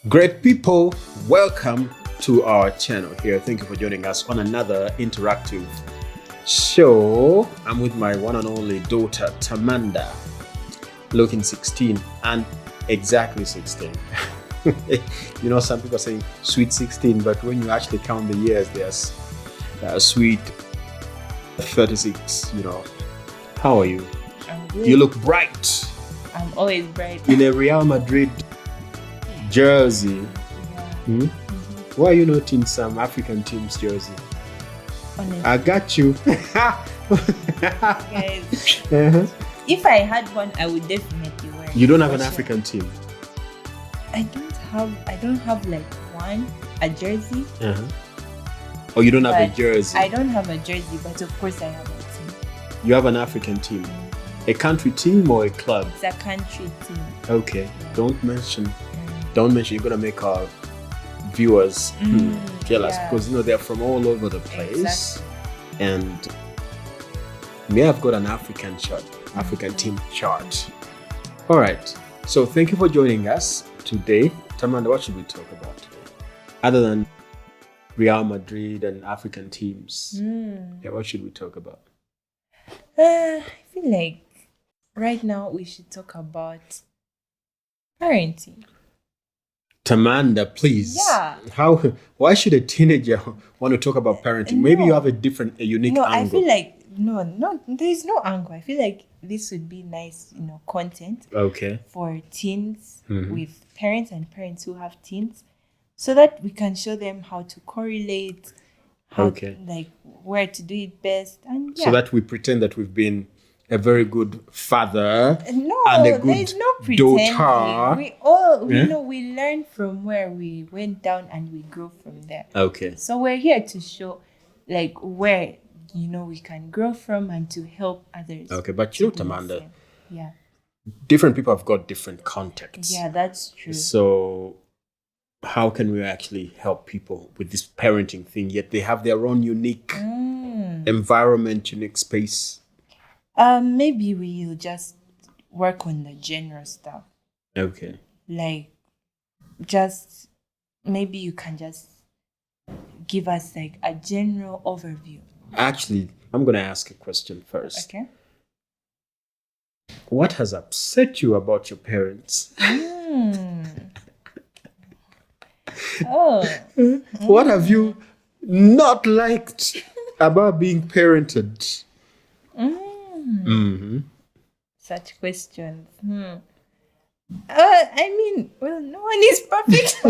Great people, welcome to our channel here. Thank you for joining us on another interactive show. I'm with my one and only daughter, Tamanda, looking 16 and exactly 16. You know, some people are saying sweet 16, but when you actually count the years, there's sweet 36, How are you? I'm good. You look bright I'm always bright. in a Real Madrid jersey. Yeah. Why are you not in some African team's jersey? Honestly, I got you. guys, Uh-huh. if I had one, I would definitely wear it. You don't have for an sure. African team. I don't have like a jersey. Or you don't have a But jersey. I don't have a jersey, but of course I have a team. You have an African team. A country team or a club? It's a country team. Okay. Don't mention. Mm. You're gonna make our viewers jealous Yeah. because they're from all over the place. Exactly. And me, I've got an African team chart. All right. So thank you for joining us today. Tamanda, what should we talk about today? Other than Real Madrid and African teams. Yeah, what should we talk about? I feel like right now we should talk about parenting. Tamanda, please. Yeah. Why should a teenager want to talk about parenting? Maybe No. you have a unique No, angle. I feel like no, there is no angle. I feel like this would be nice, content Okay. for teens Mhm. with parents and parents who have teens, so that we can show them how to correlate, Okay. like where to do it best, and yeah. So that we pretend that we've been a very good father No, and a there is good no pretending. daughter. We learn from where we went down and we grow from there. Okay. So we're here to show like where we can grow from and to help others. Okay, but to do the Tamanda, same. Yeah. different people have got different contexts. Yeah, that's true. So how can we actually help people with this parenting thing, yet they have their own unique environment, unique space? Maybe we'll just work on the general stuff. Okay. Like just maybe you can just give us like a general overview. Actually, I'm going to ask a question first. Okay. What has upset you about your parents? Oh. What have you not liked about being parented? Such questions. I mean, well, no one is perfect.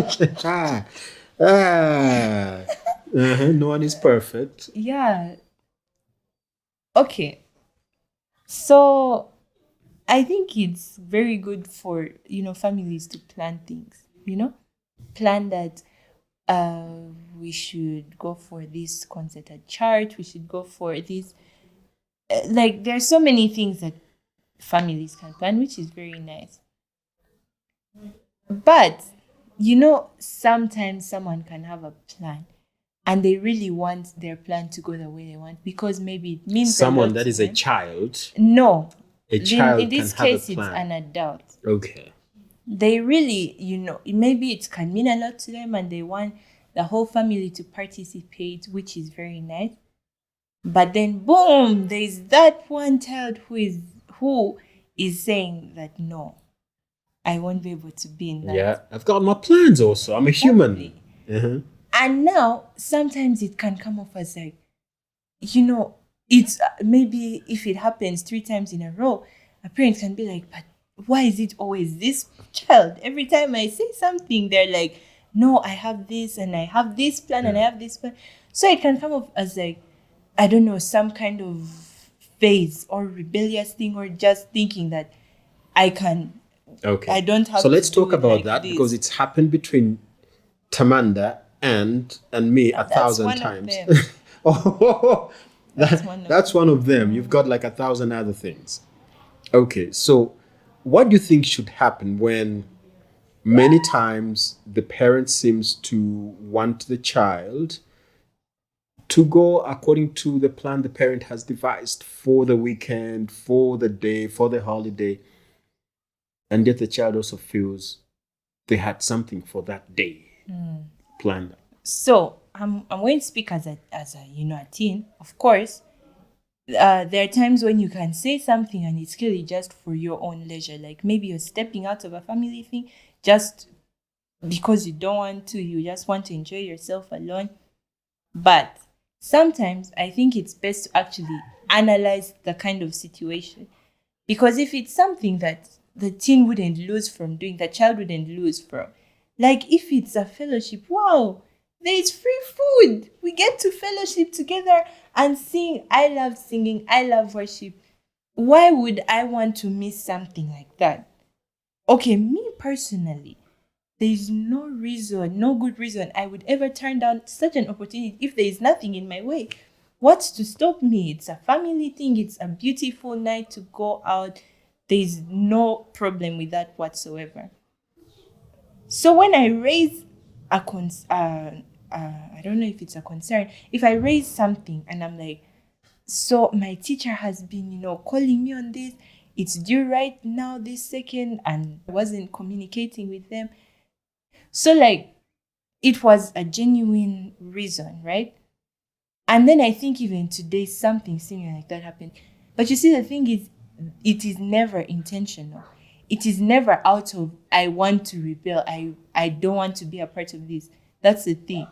No one is perfect. Yeah. Okay. So I think it's very good for, families to plan things, plan that we should go for this concert at church, we should go for this. Like, there's so many things that families can plan, which is very nice. But, sometimes someone can have a plan and they really want their plan to go the way they want because maybe it means Someone a lot that to is a them. child. No. A child in this can have case, a it's plan. an adult. Okay. They really, maybe it can mean a lot to them and they want the whole family to participate, which is very nice. But then, boom, there's that one child who is saying that, no, I won't be able to be in that. Yeah, I've got my plans also. I'm a human. Uh-huh. And now, sometimes it can come off as like, it's maybe if it happens 3 times in a row, a parent can be like, but why is it always this child? Every time I say something, they're like, no, I have this and I have this plan and I have this plan. So it can come off as like, I don't know, some kind of phase or rebellious thing or just thinking that I don't have So let's to do talk it about like that this. because it's happened between Tamanda and me That's 1,000 one of times. them. Oh, That's one of them. You've got like 1,000 other things. Okay, so what do you think should happen when many times the parent seems to want the child to go according to the plan the parent has devised for the weekend, for the day, for the holiday, and yet the child also feels they had something for that day planned. So I'm going to speak as a a teen. Of course, there are times when you can say something and it's clearly just for your own leisure. Like maybe you're stepping out of a family thing just because you don't want to. You just want to enjoy yourself alone. But sometimes I think it's best to actually analyze the kind of situation. Because if it's something that the teen wouldn't lose from doing, the child wouldn't lose from. Like if it's a fellowship, wow, there is free food. We get to fellowship together and sing. I love singing. I love worship. Why would I want to miss something like that? Okay, me personally, there is no reason, no good reason I would ever turn down such an opportunity if there is nothing in my way. What's to stop me? It's a family thing. It's a beautiful night to go out. There is no problem with that whatsoever. So when I raise I don't know if it's a concern. If I raise something and I'm like, so my teacher has been, calling me on this. It's due right now, this second, and I wasn't communicating with them. So like, it was a genuine reason, right? And then I think even today something similar like that happened. But you see, the thing is, it is never intentional. It is never out of I want to rebel. I don't want to be a part of this. That's the thing.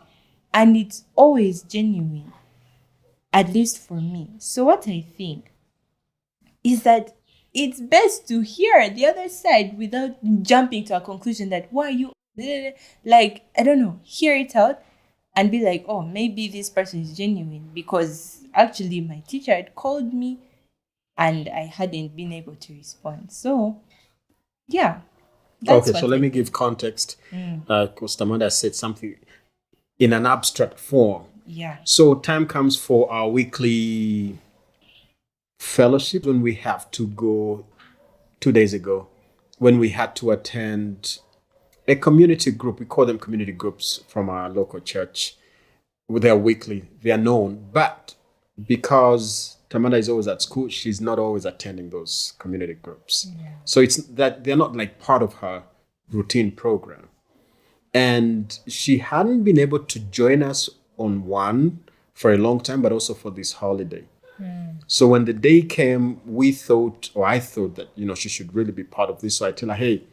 And it's always genuine, at least for me. So what I think is that it's best to hear the other side without jumping to a conclusion that why you like, I don't know, hear it out and be like, oh, maybe this person is genuine because actually my teacher had called me and I hadn't been able to respond. So yeah, that's Okay, what so let I me think. give context. Because Tamanda said something in an abstract form. Yeah. So time comes for our weekly fellowship when we have to go 2 days ago, when we had to attend a community group. We call them community groups from our local church. They're weekly, they are known. But because Tamanda is always at school, she's not always attending those community groups. So it's that they're not like part of her routine program. And she hadn't been able to join us on one for a long time, but also for this holiday. So when the day came, we thought, or I thought that, she should really be part of this. So I tell her, hey,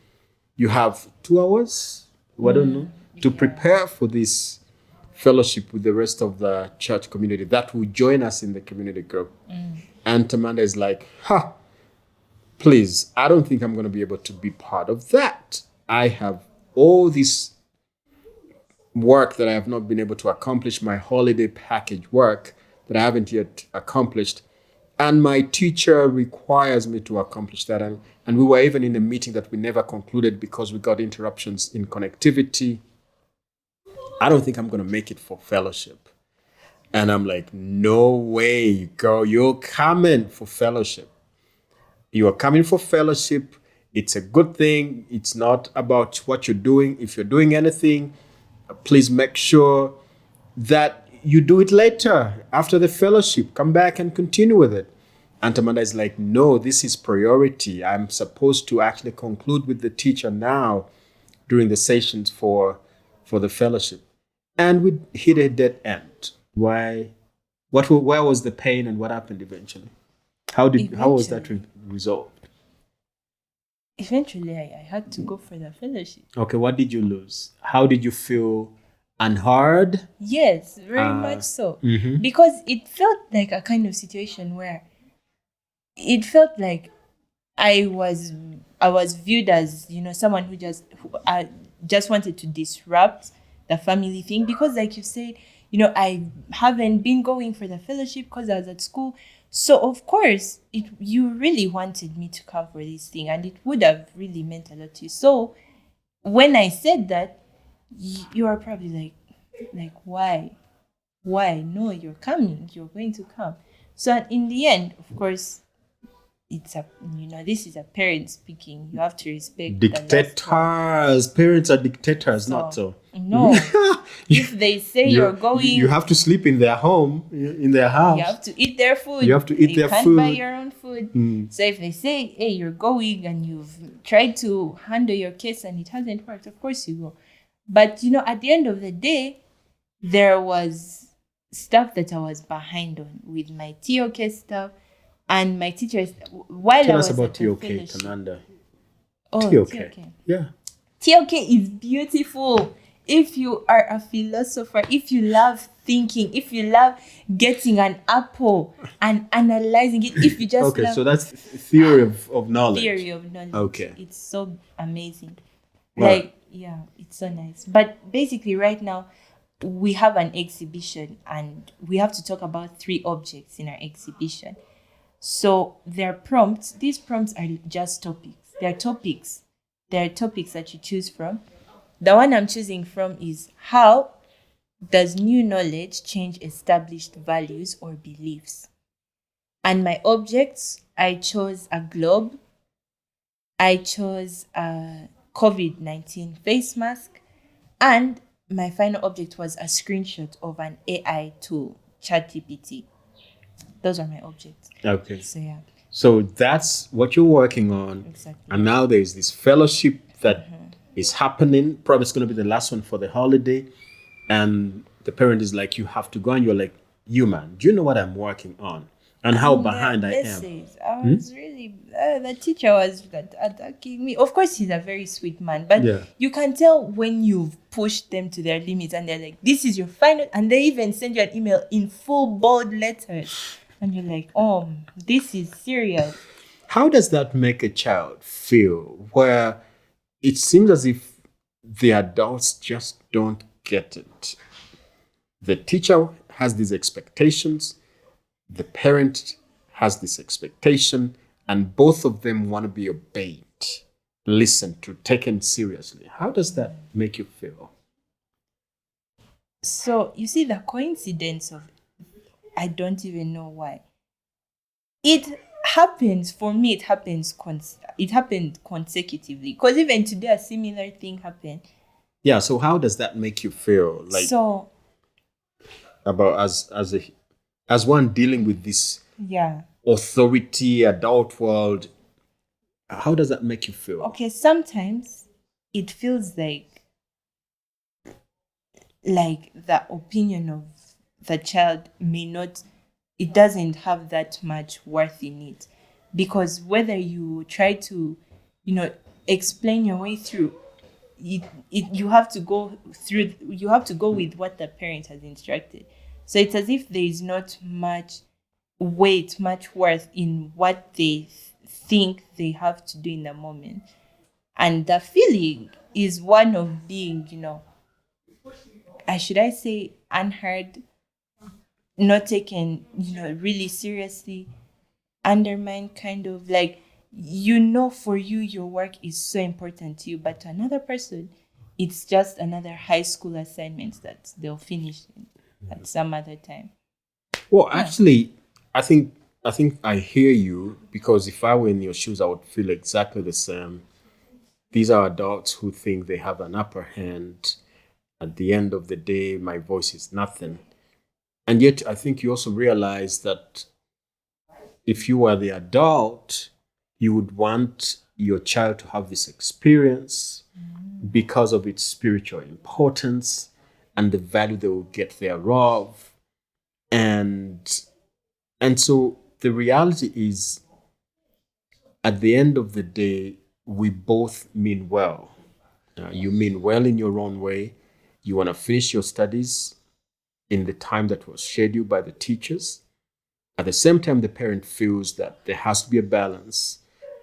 you have 2 hours, I don't know, to prepare for this fellowship with the rest of the church community that will join us in the community group. And Tamanda is like, please, I don't think I'm going to be able to be part of that. I have all this work that I have not been able to accomplish, my holiday package work that I haven't yet accomplished. And my teacher requires me to accomplish that. And we were even in a meeting that we never concluded because we got interruptions in connectivity. I don't think I'm going to make it for fellowship. And I'm like, no way, girl, you're coming for fellowship. You are coming for fellowship. It's a good thing. It's not about what you're doing. If you're doing anything, please make sure that you do it later after the fellowship. Come back and continue with it. And Tamanda is like, no, this is priority. I'm supposed to actually conclude with the teacher now during the sessions for the fellowship. And we hit a dead end. Why? Where was the pain and what happened eventually? How was that resolved? Eventually, I had to go for the fellowship. Okay, what did you lose? How did you feel unheard? Yes, very much so. Because it felt like a kind of situation where it felt like I was viewed as someone who just wanted to disrupt the family thing because, like you said, I haven't been going for the fellowship because I was at school. So of course, you really wanted me to come for this thing, and it would have really meant a lot to you. So when I said that, you are probably like why? No, you're coming. You're going to come. So in the end, of course, it's a, this is a parent speaking. You have to respect the last word. Dictators. Parents are dictators, not so. No. If they say you're going, you have to sleep in their home, in their house. you have to eat their food. You have to eat their can't food. buy your own food. So if they say, hey, you're going and you've tried to handle your case and it hasn't worked, of course you go. But, at the end of the day, there was stuff that I was behind on with my TOK stuff and my teachers. While Tell I us was about at the TOK, fellowship. Tamanda. Oh, TOK. TOK. Yeah. TOK is beautiful. If you are a philosopher, if you love thinking, if you love getting an apple and analyzing it, if you just Okay, love so that's theory of knowledge. theory of knowledge. Okay. It's so amazing. Right. Yeah, it's so nice. But basically right now we have an exhibition and we have to talk about 3 objects in our exhibition. So they're prompts. These prompts are just topics. They're topics. They're topics that you choose from. The one I'm choosing from is how does new knowledge change established values or beliefs? And my objects, I chose a globe. I chose a COVID-19 face mask. And my final object was a screenshot of an AI tool, ChatGPT. Those are my objects. Okay. So yeah. So that's what you're working on. Exactly. And now there's this fellowship that is happening. Probably it's going to be the last one for the holiday. And the parent is like, you have to go. And you're like, you man, do you know what I'm working on? And how behind I am? I was really, the teacher was attacking me. Of course, he's a very sweet man, but you can tell when you've pushed them to their limits and they're like, this is your final, and they even send you an email in full bold letters. And you're like, oh, this is serious. How does that make a child feel where it seems as if the adults just don't get it? The teacher has these expectations. The parent has this expectation, and both of them want to be obeyed, listened to, taken seriously. How does that make you feel? So, you see, the coincidence of, I don't even know why. It happens, for me, it happened consecutively. Because even today, a similar thing happened. Yeah, so how does that make you feel? Like, so, about as one dealing with this authority, adult world, how does that make you feel? Okay, sometimes it feels like the opinion of the child it doesn't have that much worth in it. Because whether you try to, explain your way through, you have to go with what the parent has instructed. So it's as if there is not much weight, much worth in what they think they have to do in the moment. And the feeling is one of being, should I say, unheard, not taken, really seriously, undermined, kind of like, for you, your work is so important to you, but to another person, it's just another high school assignment that they'll finish at some other time. Well, actually, I think I hear you, because if I were in your shoes, I would feel exactly the same. These are adults who think they have an upper hand. At the end of the day, my voice is nothing. And yet, I think you also realize that if you were the adult, you would want your child to have this experience because of its spiritual importance and the value they will get thereof. And so the reality is, at the end of the day, we both mean well. You mean well in your own way. You want to finish your studies in the time that was scheduled by the teachers. At the same time, the parent feels that there has to be a balance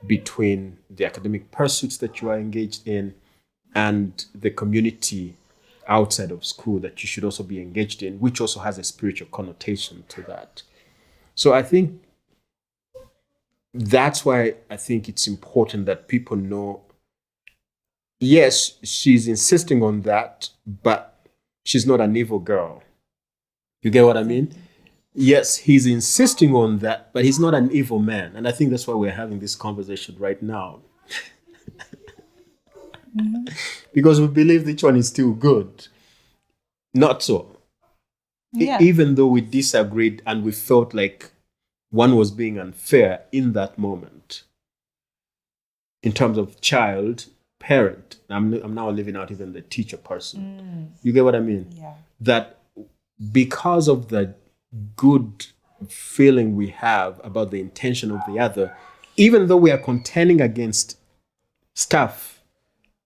between the academic pursuits that you are engaged in and the community outside of school that you should also be engaged in, which also has a spiritual connotation to that. So I think that's why I think it's important that people know, yes, she's insisting on that, but she's not an evil girl. You get what I mean? Yes, he's insisting on that, but he's not an evil man. And I think that's why we're having this conversation right now. Because we believe each one is still good. Not so. Yeah. Even though we disagreed and we felt like one was being unfair in that moment, in terms of child, parent, I'm now leaving out even the teacher person. You get what I mean? Yeah. That because of the good feeling we have about the intention of the other, even though we are contending against stuff,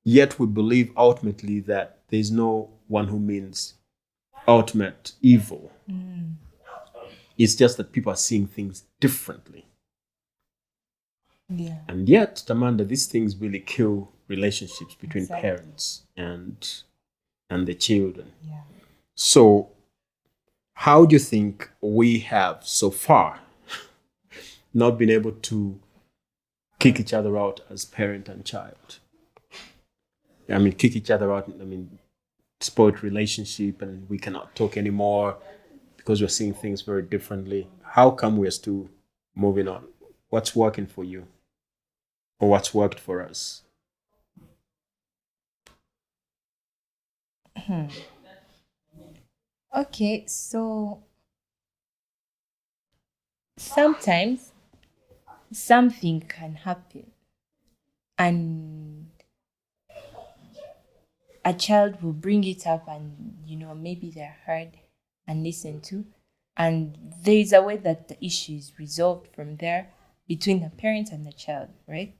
yet we believe ultimately that there's no one who means ultimate evil. It's just that people are seeing things differently. Yeah. And yet, Tamanda, these things really kill relationships between Exactly. parents and the children. Yeah. So, how do you think we have so far not been able to kick each other out as parent and child? I mean, kick each other out. I mean, spoiled relationship, and we cannot talk anymore because we're seeing things very differently. How come we're still moving on? What's working for you, or what's worked for us? Okay, so sometimes something can happen and a child will bring it up and maybe they're heard and listened to, and there is a way that the issue is resolved from there between the parent and the child, right?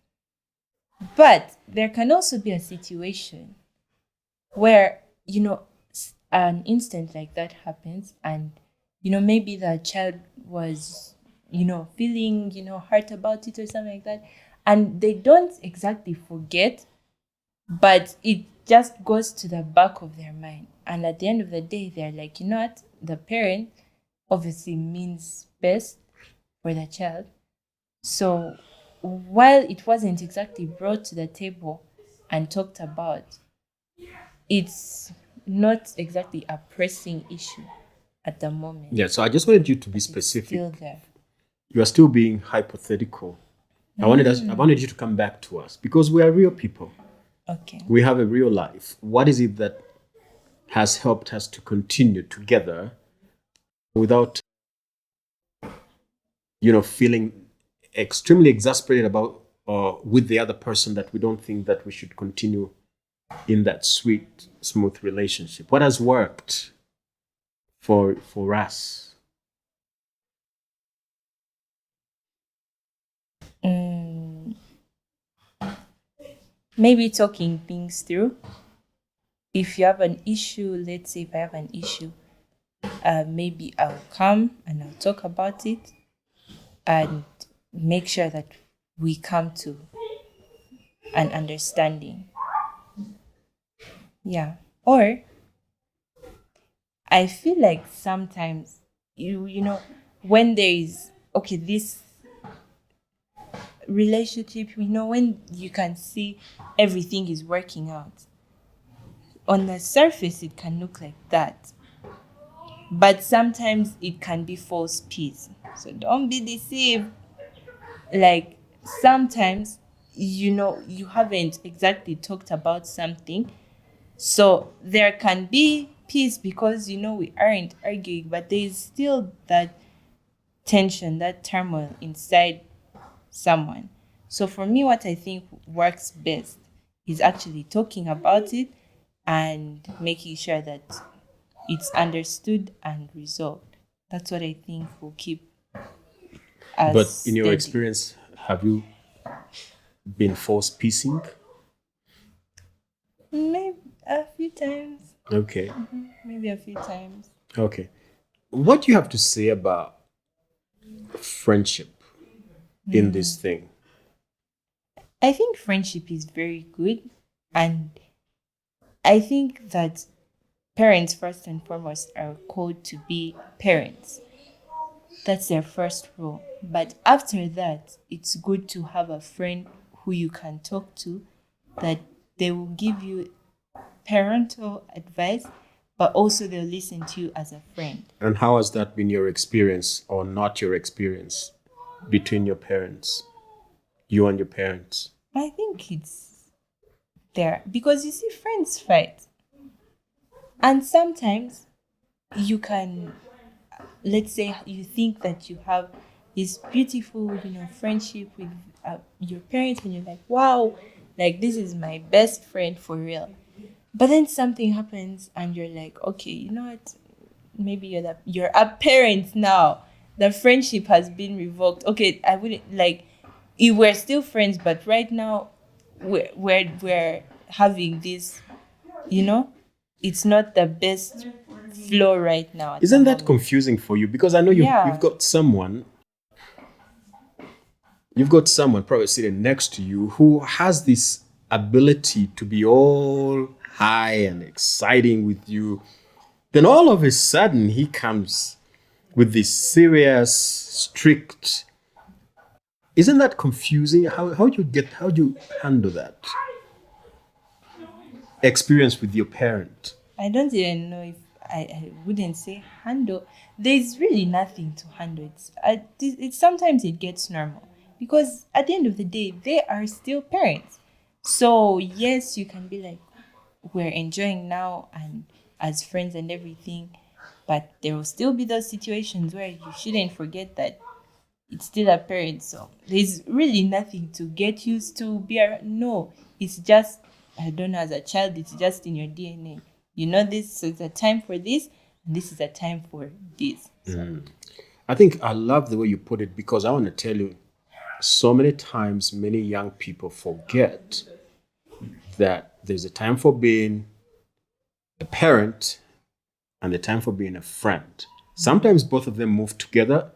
But there can also be a situation where an instant like that happens, and maybe the child was feeling hurt about it or something like that, and they don't exactly forget, but it just goes to the back of their mind, and at the end of the day they're like, what, the parent obviously means best for the child. So while it wasn't exactly brought to the table and talked about, it's not exactly a pressing issue at the moment. Yeah, so I just wanted you to be It's specific. still there. You are still being hypothetical. I wanted you to come back to us because we are real people. Okay. We have a real life. What is it that has helped us to continue together without, feeling extremely exasperated about with the other person, that we don't think that we should continue in that sweet, smooth relationship? What has worked for us? Mm, maybe talking things through. If you have an issue, let's say if I have an issue, maybe I'll come and I'll talk about it and make sure that we come to an understanding. Yeah. Or I feel like sometimes when there is, okay, this relationship, when you can see everything is working out. On the surface it can look like that, but sometimes it can be false peace. So don't be deceived. Like sometimes you haven't exactly talked about something, so there can be peace because we aren't arguing, but there is still that tension, that turmoil inside someone. So for me, what I think works best is actually talking about it and making sure that it's understood and resolved. That's what I think will keep us But in your steady. experience, have you been force piecing? Maybe a few times. Okay. Maybe a few times. Okay. What do you have to say about friendship in this thing? I think friendship is very good, and I think that parents, first and foremost, are called to be parents. That's their first role. But after that, it's good to have a friend who you can talk to, that they will give you parental advice, but also they'll listen to you as a friend. And how has that been your experience or not your experience between your parents, you and your parents? I think it's there because you see friends fight. And sometimes you can, let's say you think that you have this beautiful, friendship with your parents, and you're like, wow, like this is my best friend for real. But then something happens, and you're like, okay, you know what? Maybe you're a parent now. The friendship has been revoked. Okay, I wouldn't like. We're still friends, but right now, we're having this. You know, it's not the best flow right now at the Isn't that moment. confusing for you? Because I know you've Yeah. you've got someone probably sitting next to you who has this ability to be all high and exciting with you. Then all of a sudden he comes with this serious, strict. Isn't that confusing? How do you handle that experience with your parent? I don't even know if I wouldn't say handle. There's really nothing to handle. It's sometimes it gets normal because at the end of the day, they are still parents. So yes, you can be like, we're enjoying now and as friends and everything, but there will still be those situations where you shouldn't forget that it's still a parent. So there's really nothing to get used to be around. No, it's just, I don't know, as a child, it's just in your DNA. You know this, so it's a time for this, and this is a time for this. So, I think I love the way you put it because I want to tell you so many times many young people forget that there's a time for being a parent and a time for being a friend. Sometimes both of them move together,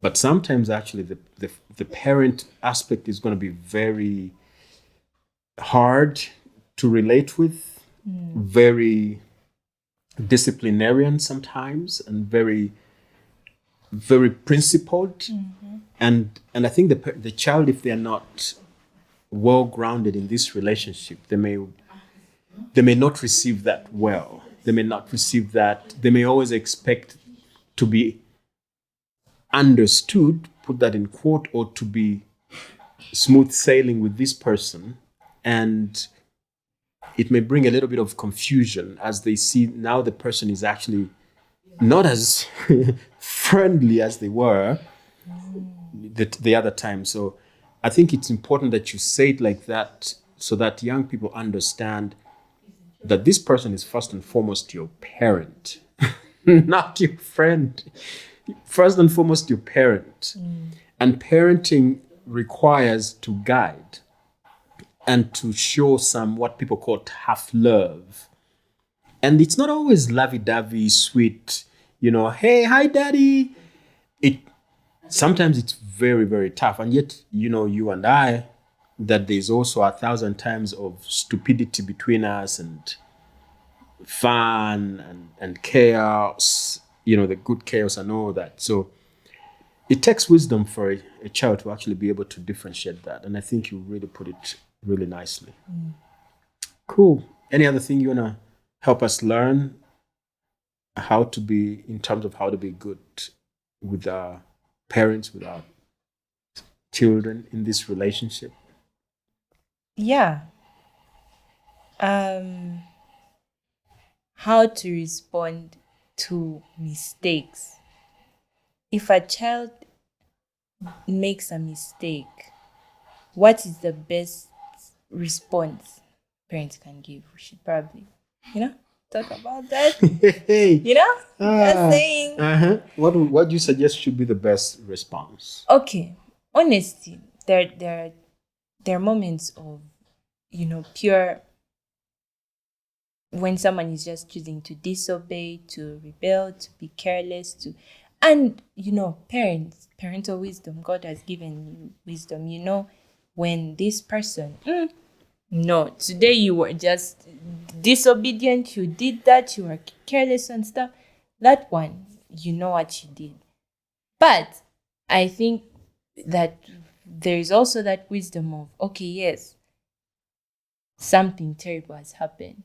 but sometimes actually the parent aspect is going to be very hard to relate with, very disciplinarian sometimes, and very very principled. And I think the child, if they're not well grounded in this relationship, they may not receive that well. They may not receive that. They may always expect to be understood, put that in quote, or to be smooth sailing with this person. And it may bring a little bit of confusion as they see now the person is actually not as friendly as they were the other time. So I think it's important that you say it like that so that young people understand that this person is first and foremost your parent, not your friend. First and foremost, your parent. And parenting requires to guide and to show some what people call tough love. And it's not always lovey-dovey, sweet, hey, hi, daddy. It sometimes it's very, very tough. And yet, you and I, that there's also 1,000 times of stupidity between us and fun and chaos, the good chaos and all that. So it takes wisdom for a child to actually be able to differentiate that. And I think you really put it really nicely. Cool. Any other thing you want to help us learn how to be, in terms of how to be good with our parents, with our children in this relationship? yeah. How to respond to mistakes. If a child makes a mistake, what is the best response parents can give? We should probably, talk about that. Hey, Just saying. what do you suggest should be the best response? Okay, honesty. There are moments of, pure, when someone is just choosing to disobey, to rebel, to be careless, and parental wisdom. God has given you wisdom. When this person, no, today you were just disobedient, you did that, you were careless and stuff. That one, you know what you did. But I think that there is also that wisdom of, okay, yes, something terrible has happened.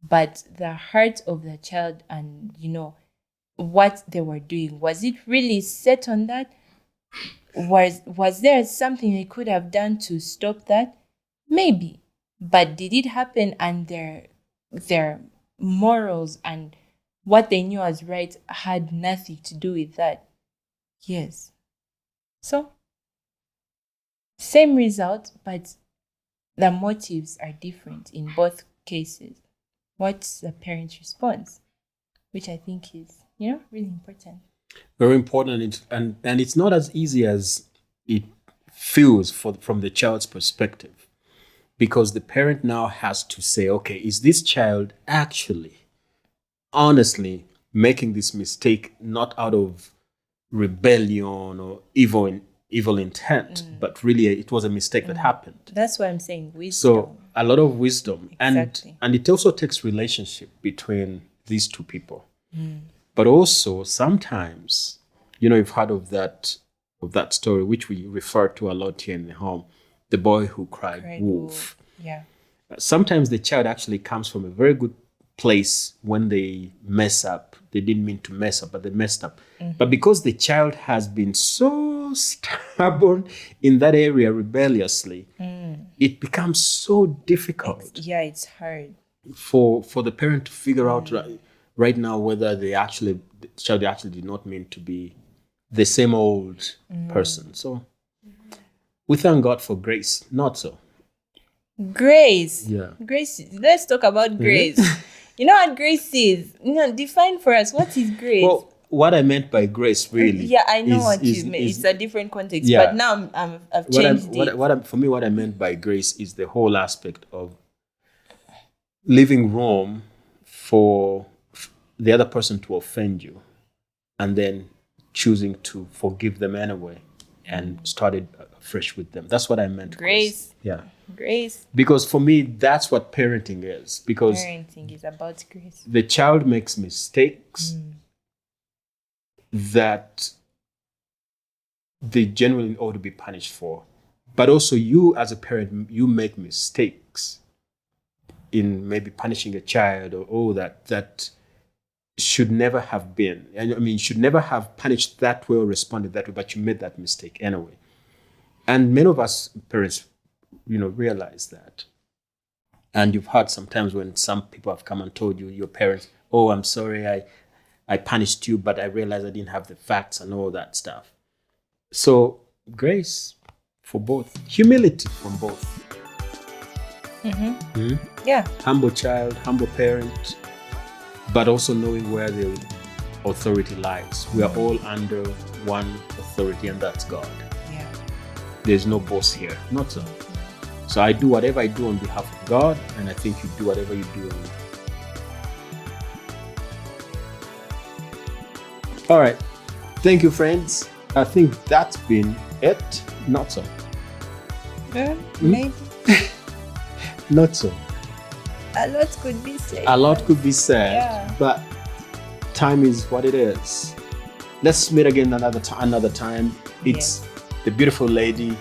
but the heart of the child and, what they were doing, was it really set on that? Was there something they could have done to stop that? Maybe. But did it happen, and their morals and what they knew as right had nothing to do with that? Yes. So, same result, but the motives are different in both cases. What's the parent's response? Which I think is, really important. Very important, and it's not as easy as it feels from the child's perspective, because the parent now has to say, okay, is this child actually honestly making this mistake not out of rebellion or evil intent, but really it was a mistake that happened. That's why I'm saying wisdom. So a lot of wisdom, Exactly. and it also takes relationship between these two people. But also sometimes, you've heard of that story, which we refer to a lot here in the home, the boy who cried wolf. Yeah. Sometimes the child actually comes from a very good place. When they mess up, they didn't mean to mess up, but they messed up. But because the child has been so stubborn in that area rebelliously, it becomes so difficult. It's hard for the parent to figure out right now whether the child actually did not mean to be the same old person. So we thank God for grace. Not so. Grace. Yeah. Grace. Let's talk about grace. You know what grace is? Define for us, what is grace? Well, what I meant by grace, really. Yeah, I know what you meant. It's a different context. Yeah. But now I've changed it. For me, what I meant by grace is the whole aspect of leaving room for the other person to offend you, and then choosing to forgive them anyway and started fresh with them. That's what I meant. Grace. Yeah. Grace. Because for me, that's what parenting is. Because parenting is about grace. The child makes mistakes that they genuinely ought to be punished for. But also you as a parent, you make mistakes in maybe punishing a child or that should never have been. I mean, should never have punished that way or responded that way, but you made that mistake anyway. And many of us parents, realize that. And you've heard sometimes when some people have come and told you, your parents, oh, I'm sorry, I punished you, but I realized I didn't have the facts and all that stuff. So grace for both, humility from both. Yeah. Humble child, humble parent, but also knowing where the authority lies. We are all under one authority, and that's God. Yeah. There's no boss here, not so. So I do whatever I do on behalf of God, and I think you do whatever you do. All right. Thank you, friends. I think that's been it. Not so. Maybe. Not so. A lot could be said. A lot could be said, Yeah. but time is what it is. Let's meet again another time. It's the beautiful lady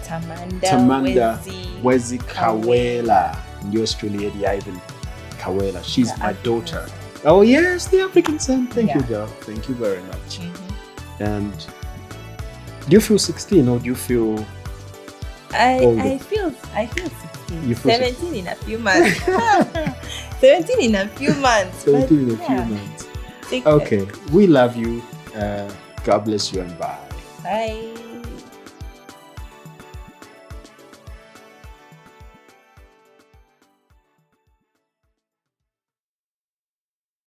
Tamanda Wezi Kawela. Ndio Australia, Ivan Kawela. She's The my African daughter. son. Oh yes, the African son. Thank you, Yeah. girl. Thank you very much. And Mm-hmm. do you feel 16 or do you feel older? I feel 16. You feel 17 in a few months. 17 in a few months. 17 in a but few yeah. months? Take Okay, we love you. God bless you and bye. care. Bye.